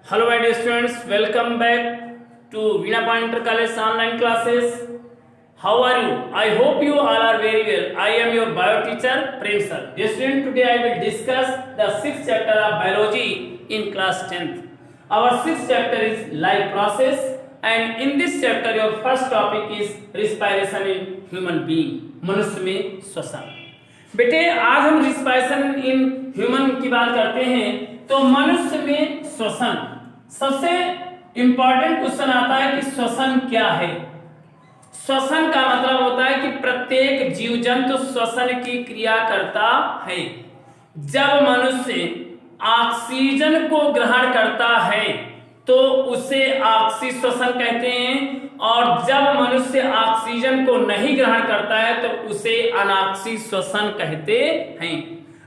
Hello my dear students, welcome back to Veena Pointer College online classes. How are you? I hope you all are very well. I am your bio teacher Prem sir. Dear student, today I will discuss the 6th chapter of biology in class 10th. Our 6th chapter is life process and in this chapter your first topic is respiration in human being. मनुष्य में श्वसन. बेटे आज हम respiration in human की बात करते हैं तो मनुष्य में श्वसन सबसे इंपॉर्टेंट क्वेश्चन आता है कि श्वसन क्या है। श्वसन का मतलब होता है कि प्रत्येक जीव जंतु श्वसन की क्रिया करता है। जब मनुष्य ऑक्सीजन को ग्रहण करता है तो उसे ऑक्सी श्वसन कहते हैं और जब मनुष्य ऑक्सीजन को नहीं ग्रहण करता है तो उसे अनॉक्सी श्वसन कहते हैं।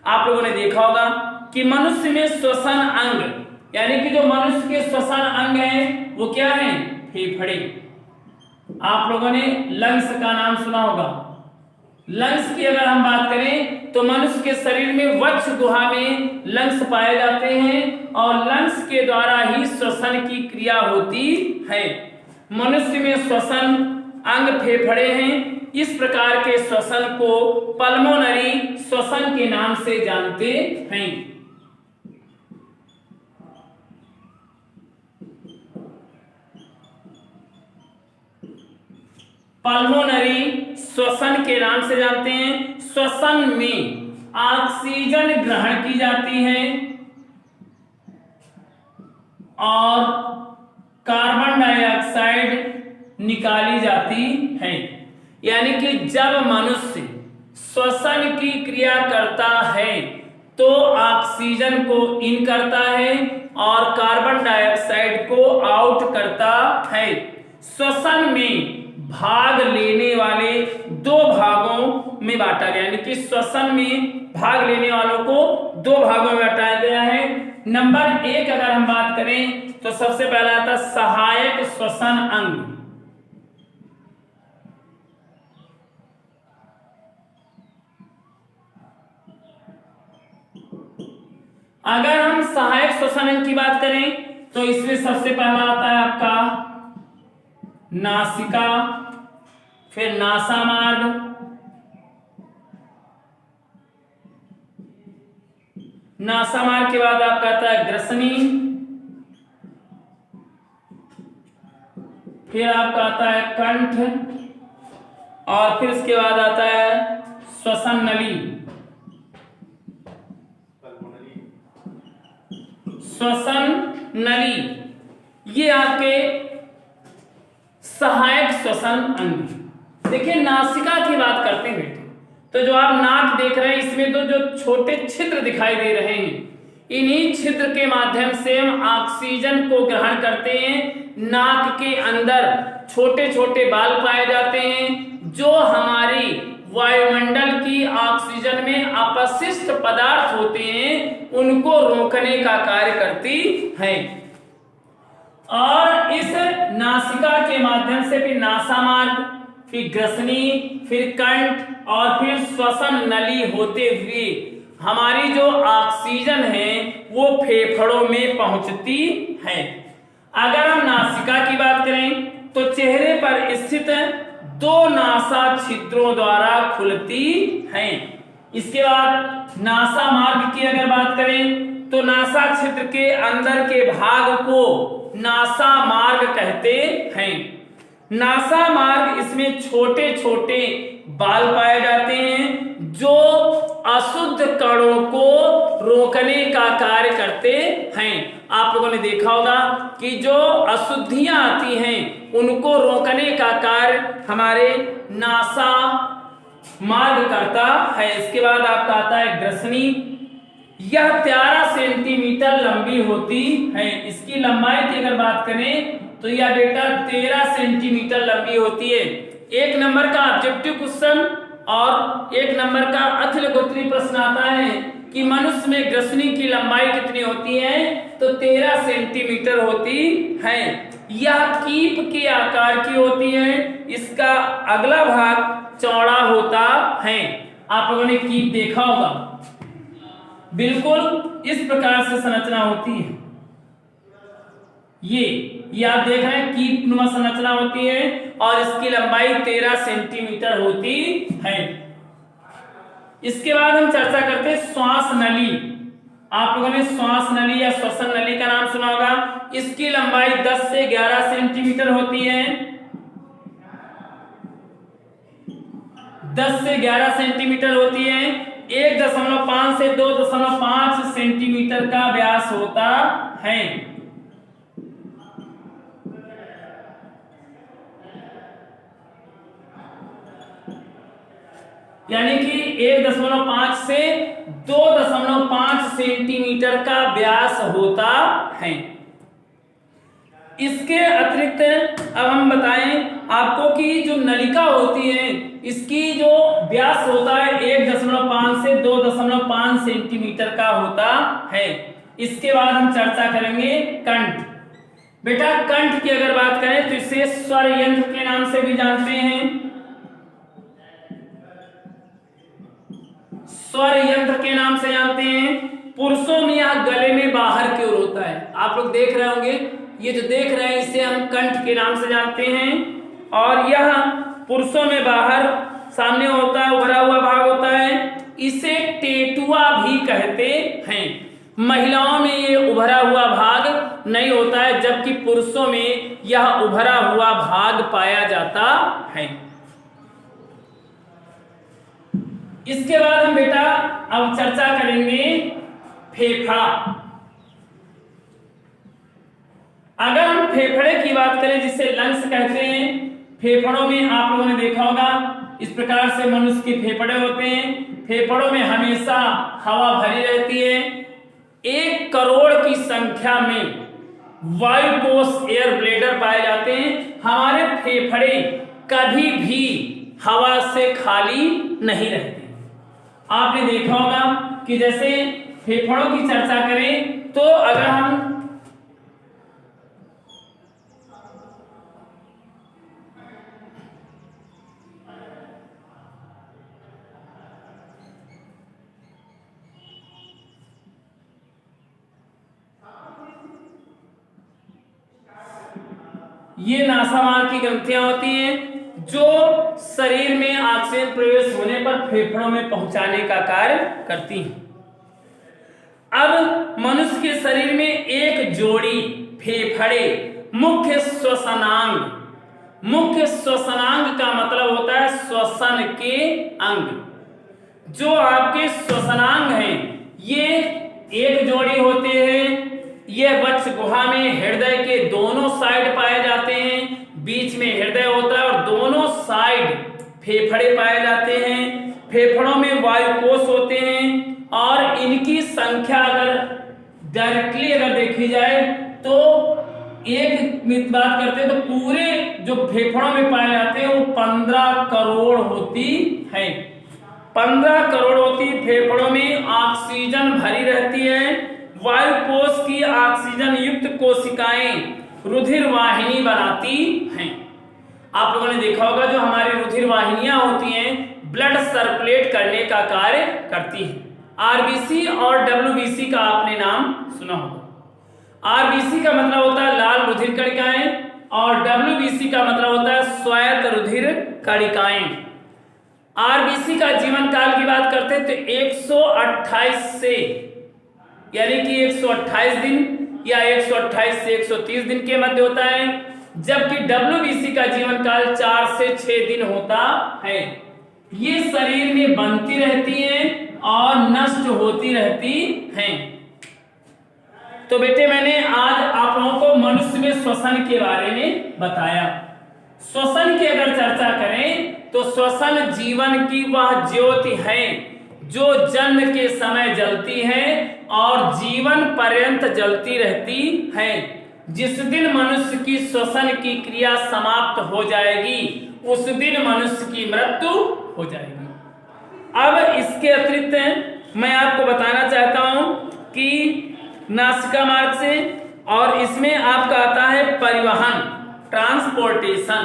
आप लोगों ने देखा होगा कि मनुष्य में श्वसन अंग यानी कि जो मनुष्य के श्वसन अंग हैं वो क्या हैं? फेफड़े। आप लोगों ने लंग्स का नाम सुना होगा। लंग्स की अगर हम बात करें तो मनुष्य के शरीर में वक्ष गुहा में लंग्स पाए जाते हैं और लंग्स के द्वारा ही श्वसन की क्रिया होती है। मनुष्य में श्वसन अंग फेफड़े हैं। इस प्रकार के श्वसन को पल्मोनरी श्वसन के नाम से जानते हैं। पल्मोनरी श्वसन के नाम से जानते हैं। श्वसन में ऑक्सीजन ग्रहण की जाती है और कार्बन डाइऑक्साइड निकाली जाती है। यानी कि जब मनुष्य श्वसन की क्रिया करता है तो ऑक्सीजन को इन करता है और कार्बन डाइऑक्साइड को आउट करता है। श्वसन में भाग लेने वाले दो भागों में बांटा गया यानी कि श्वसन में भाग लेने वालों को दो भागों में बांटा गया है। नंबर 1 अगर हम बात करें तो सबसे पहला आता सहायक श्वसन अंग। अगर हम सहायक श्वसन अंग की बात करें तो इसमें सबसे पहला आता है आपका नासिका, फिर नासामार्ग, नासामार्ग के बाद आपका आता है ग्रसनी, फिर आपका आता है कंठ और फिर इसके बाद आता है श्वसन नली। श्वसन नली ये आपके सहायक श्वसन अंग। देखिए नासिका की बात करते हैं बेटे तो जो आप नाक देख रहे हैं इसमें तो जो छोटे छिद्र दिखाई दे रहे हैं इन्हीं छिद्र के माध्यम से हम ऑक्सीजन को ग्रहण करते हैं। नाक के अंदर छोटे छोटे बाल पाए जाते हैं जो हमारी वायुमंडल की ऑक्सीजन में अपशिष्ट पदार्थ होते हैं उनको रोकने का कार्य करती है। और इस नासिका के माध्यम से फिर नासामार्ग, फिर ग्रसनी, फिर कंठ और फिर श्वसन नली होते हुए हमारी जो ऑक्सीजन है वो फेफड़ों में पहुंचती है। अगर हम नासिका की बात करें तो चेहरे पर स्थित दो नासा छिद्रों द्वारा खुलती है। इसके बाद नासामार्ग की अगर बात करें तो नासा छिद्र के अंदर के भाग को नासा मार्ग कहते हैं। नासा मार्ग इसमें छोटे छोटे बाल पाए जाते हैं जो अशुद्ध कणों को रोकने का कार्य करते हैं। आप लोगों ने देखा होगा कि जो अशुद्धियां आती हैं उनको रोकने का कार्य हमारे नासा मार्ग करता है। इसके बाद आपका आता है ग्रसनी। यह 13 सेंटीमीटर लंबी होती है। इसकी लंबाई की अगर बात करें तो यह बेटा 13 सेंटीमीटर लंबी होती है। 1 नंबर का ऑब्जेक्टिव क्वेश्चन और 1 नंबर का अतिलघुत्तरीय प्रश्न आता है कि मनुष्य में ग्रसनी की लंबाई कितनी होती है तो 13 सेंटीमीटर होती है। यह कीप के आकार की होती है। इसका अगला भाग चौड़ा होता है। आप लोगों ने कीप देखा होगा। बिल्कुल इस प्रकार से संरचना होती है। ये आप देख रहे हैं कीट नुमा संरचना होती है और इसकी लंबाई 13 सेंटीमीटर होती है। इसके बाद हम चर्चा करते हैं श्वास नली। आप लोगों ने श्वास नली या श्वसन नली का नाम सुना होगा। इसकी लंबाई 10 से 11 सेंटीमीटर होती है। 10 से 11 सेंटीमीटर होती है। 1.5 से 2.5 सेंटीमीटर का व्यास होता है। यानी कि 1.5 से 2.5 सेंटीमीटर का व्यास होता है। इसके अतिरिक्त अब हम बताएं आपको कि जो नलिका होती है इसकी जो व्यास होता है 1.5 से 2.5 सेंटीमीटर का होता है। इसके बाद हम चर्चा करेंगे कंठ। बेटा कंठ की अगर बात करें तो इसे स्वर यंत्र के नाम से भी जानते हैं। स्वर यंत्र के नाम से जानते हैं। पुरुषों में यह गले में बाहर की ओर होता है। आप लोग देख रहे होंगे, ये जो देख रहे हैं इसे हम कंठ के नाम से जानते हैं। और यह पुरुषों में बाहर सामने होता है, उभरा हुआ भाग होता है। इसे टेटुआ भी कहते हैं। महिलाओं में ये उभरा हुआ भाग नहीं होता है, जबकि पुरुषों में यह उभरा हुआ भाग पाया जाता है। इसके बाद हम बेटा अब चर्चा करेंगे फेफड़ा। अगर हम फेफड़े की बात करें जिसे लंग्स कहते हैं, फेफड़ों में आप लोगों ने देखा होगा इस प्रकार से मनुष्य के फेफड़े होते हैं। फेफड़ों में हमेशा हवा भरी रहती है। 1 करोड़ की संख्या में वायु कोष एयर ब्लेडर पाए जाते हैं। हमारे फेफड़े कभी भी हवा से खाली नहीं रहते। आपने देखा होगा कि जैसे फेफड़ों की चर्चा करें तो अगर हम ये नासामार की ग्रंथियां होती हैं जो शरीर में ऑक्सीजन प्रवेश होने पर फेफड़ों में पहुंचाने का कार्य करती हैं। अब मनुष्य के शरीर में एक जोड़ी फेफड़े मुख्य श्वसनांग का मतलब होता है श्वसन के अंग। जो आपके श्वसनांग हैं ये एक जोड़ी होते हैं। ये वक्ष गुहा में हृदय के दोनों साइड पाए जाते हैं। बीच में हृदय होता है और दोनों साइड फेफड़े पाए जाते हैं। फेफड़ों में वायु कोष होते हैं और इनकी संख्या अगर डायरेक्टली अगर देखी जाए तो एक बात करते हैं तो पूरे जो फेफड़ों में पाए जाते हैं वो 15 करोड़ होती है। 15 करोड़ होती फेफड़ों में ऑक्सीजन भरी रहती है। वायु कोष की ऑक्सीजन युक्त कोशिकाएं रुधिर वाहिनी बनाती हैं। आप लोगों ने देखा होगा जो हमारी रुधिर वाहिनियां होती हैं ब्लड सर्कुलेट करने का कार्य करती हैं। आरबीसी और डब्ल्यूबीसी का आपने नाम सुना होगा। आरबीसी का मतलब होता है लाल रुधिर कणिकाएं और डब्ल्यूबीसी का मतलब होता है स्वायत्त रुधिर कणिकाएं। आरबीसी का जीवन काल की बात करते हैं तो 128 से यानी कि 128 दिन या 128 से 130 दिन के मध्य होता है, जबकि डब्ल्यूबीसी का जीवन काल 4 से 6 दिन होता है। ये शरीर में बनती रहती हैं और नष्ट होती रहती हैं। तो बेटे मैंने आज आप लोगों को मनुष्य में श्वसन के बारे में बताया। श्वसन की अगर चर्चा करें तो श्वसन जीवन की वह ज्योति है जो जन्म के समय जलती है और जीवन पर्यंत जलती रहती है। जिस दिन मनुष्य की श्वसन की क्रिया समाप्त हो जाएगी उस दिन मनुष्य की मृत्यु हो जाएगी। अब इसके अतिरिक्त मैं आपको बताना चाहता हूं कि नासिका मार्ग से और इसमें आपका आता है परिवहन, ट्रांसपोर्टेशन।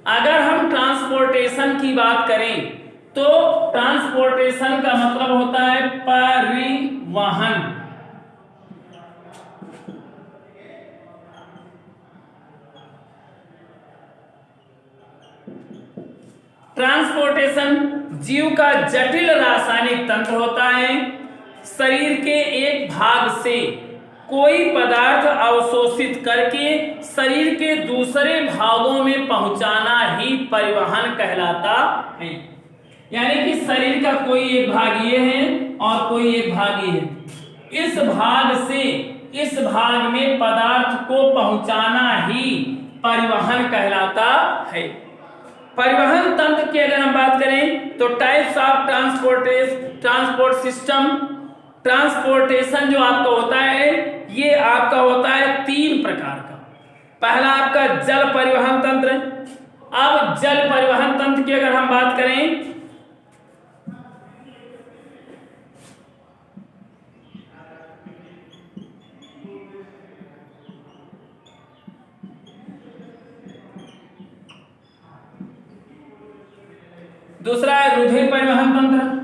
अगर हम ट्रांसपोर्टेशन की बात करें तो ट्रांसपोर्टेशन का मतलब होता है परिवहन। ट्रांसपोर्टेशन जीव का जटिल रासायनिक तंत्र होता है। शरीर के एक भाग से कोई पदार्थ अवशोषित करके शरीर के दूसरे भागों में पहुंचाना ही परिवहन कहलाता है। यानी कि शरीर का कोई एक भाग ये है और कोई एक भाग ये है। इस भाग से इस भाग में पदार्थ को पहुंचाना ही परिवहन कहलाता है। परिवहन तंत्र की अगर हम बात करें तो types of transport system, transportation जो आपका होता है ये आपका होता है 3 प्रकार का। पहला आपका जल परिवहन तंत्र। अब जल परिवहन तंत्र की अगर हम बात करें दूसरा है रुधिर परिवहन तंत्र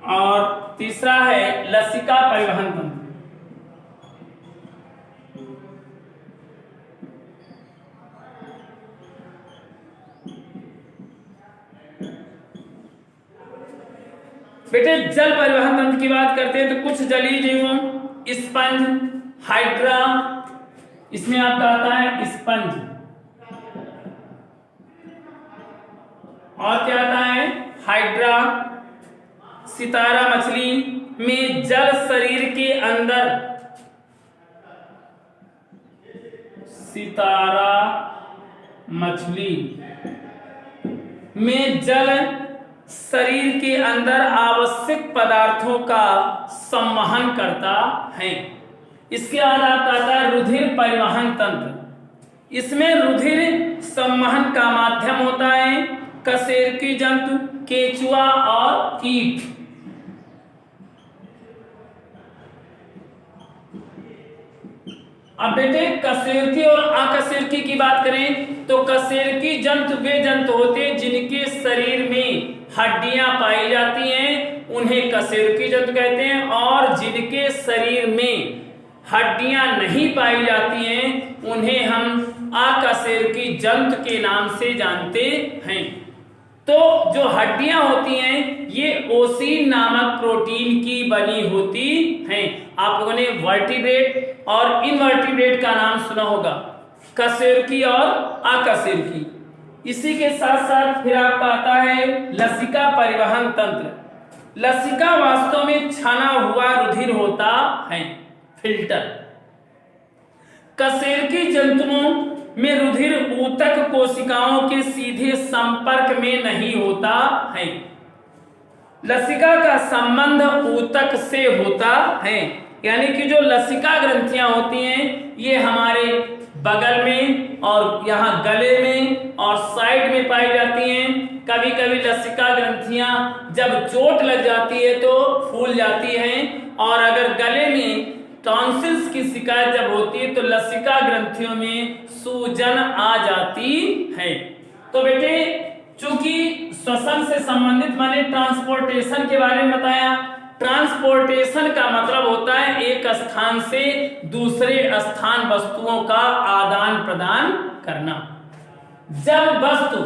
और तीसरा है लसिका परिवहन तंत्र। बेटे जल परिवहन तंत्र की बात करते हैं तो कुछ जलीय जीवों स्पंज, हाइड्रा, इसमें आपका आता है स्पंज, और क्या आता है हाइड्रा, सितारा मछली में जल शरीर के अंदर, सितारा मछली में जल शरीर के अंदर आवश्यक पदार्थों का संवहन करता है। इसके बाद आपका आता है रुधिर परिवहन तंत्र। इसमें रुधिर संवहन का माध्यम होता है कशेरुकी जंतु, केंचुआ और कीट। अब बेटे कशेरुकी और अकशेरुकी की बात करें तो कशेरुकी जंतु वे जंतु होते हैं जिनके शरीर में हड्डियां पाई जाती हैं, उन्हें कशेरुकी जंतु कहते हैं। और जिनके शरीर में हड्डियां नहीं पाई जाती हैं उन्हें हम अकशेरुकी जंतु के नाम से जानते हैं। तो जो हड्डियां होती हैं ये ओसीन नामक प्रोटीन की बनी होती हैं। आप लोगों ने वर्टिब्रेट और इनवर्टिब्रेट का नाम सुना होगा, कशेरुकी और अकशेरुकी। इसी के साथ साथ फिर आपका आता है लसिका परिवहन तंत्र। लसिका वास्तव में छाना हुआ रुधिर होता है, फिल्टर। कशेरुकी जंतुओं में रुधिर ऊतक कोशिकाओं के सीधे संपर्क में नहीं होता है। लसिका का संबंध ऊतक से होता है, यानी कि जो लसिका ग्रंथियां होती हैं ये हमारे बगल में और यहाँ गले में और साइड में पाई जाती हैं। कभी कभी लसिका ग्रंथियां जब चोट लग जाती है तो फूल जाती हैं, और अगर गले में टॉन्सिल्स की शिकायत जब होती है तो लसिका ग्रंथियों में सूजन आ जाती है। तो बेटे चूंकि श्वसन से संबंधित मैंने ट्रांसपोर्टेशन के बारे में बताया। ट्रांसपोर्टेशन का मतलब होता है एक स्थान से दूसरे स्थान वस्तुओं का आदान प्रदान करना। जब वस्तु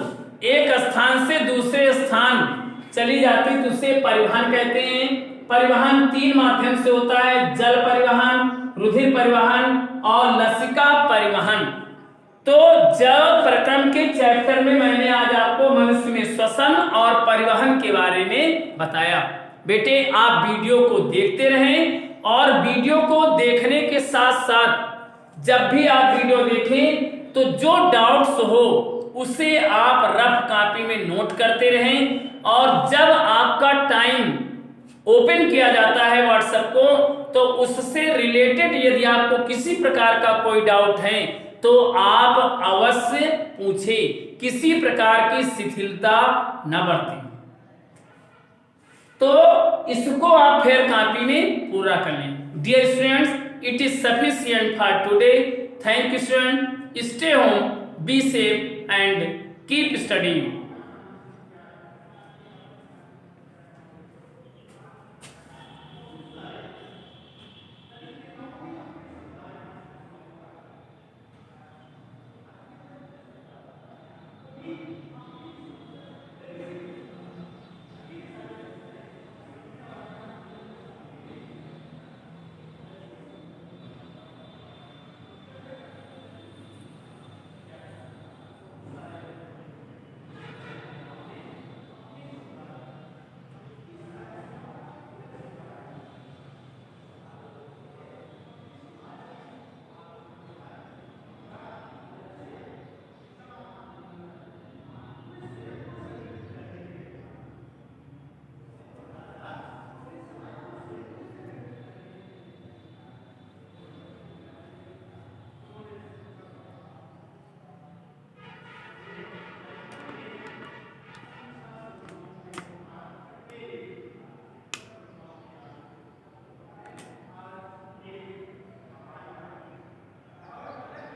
एक स्थान से दूसरे स्थान चली जाती है तो उसे परिवहन कहते हैं। परिवहन 3 माध्यम से होता है, जल परिवहन, रुधिर परिवहन और लसिका परिवहन। तो जल प्रक्रम के चैप्टर में मैंने आज आपको मनुष्य में श्वसन और परिवहन के बारे में बताया। बेटे आप वीडियो को देखते रहें, और वीडियो को देखने के साथ साथ जब भी आप वीडियो देखें तो जो डाउट्स हो उसे आप रफ कॉपी में नोट करते रहें, और जब आपका टाइम ओपन किया जाता है व्हाट्सएप को तो उससे रिलेटेड यदि आपको किसी प्रकार का कोई डाउट है तो आप अवश्य पूछें, किसी प्रकार की शिथिलता न बरतें। तो इसको आप फिर कॉपी में पूरा कर लें। Dear students, it is sufficient for today. Thank you student, stay home, be safe and keep studying.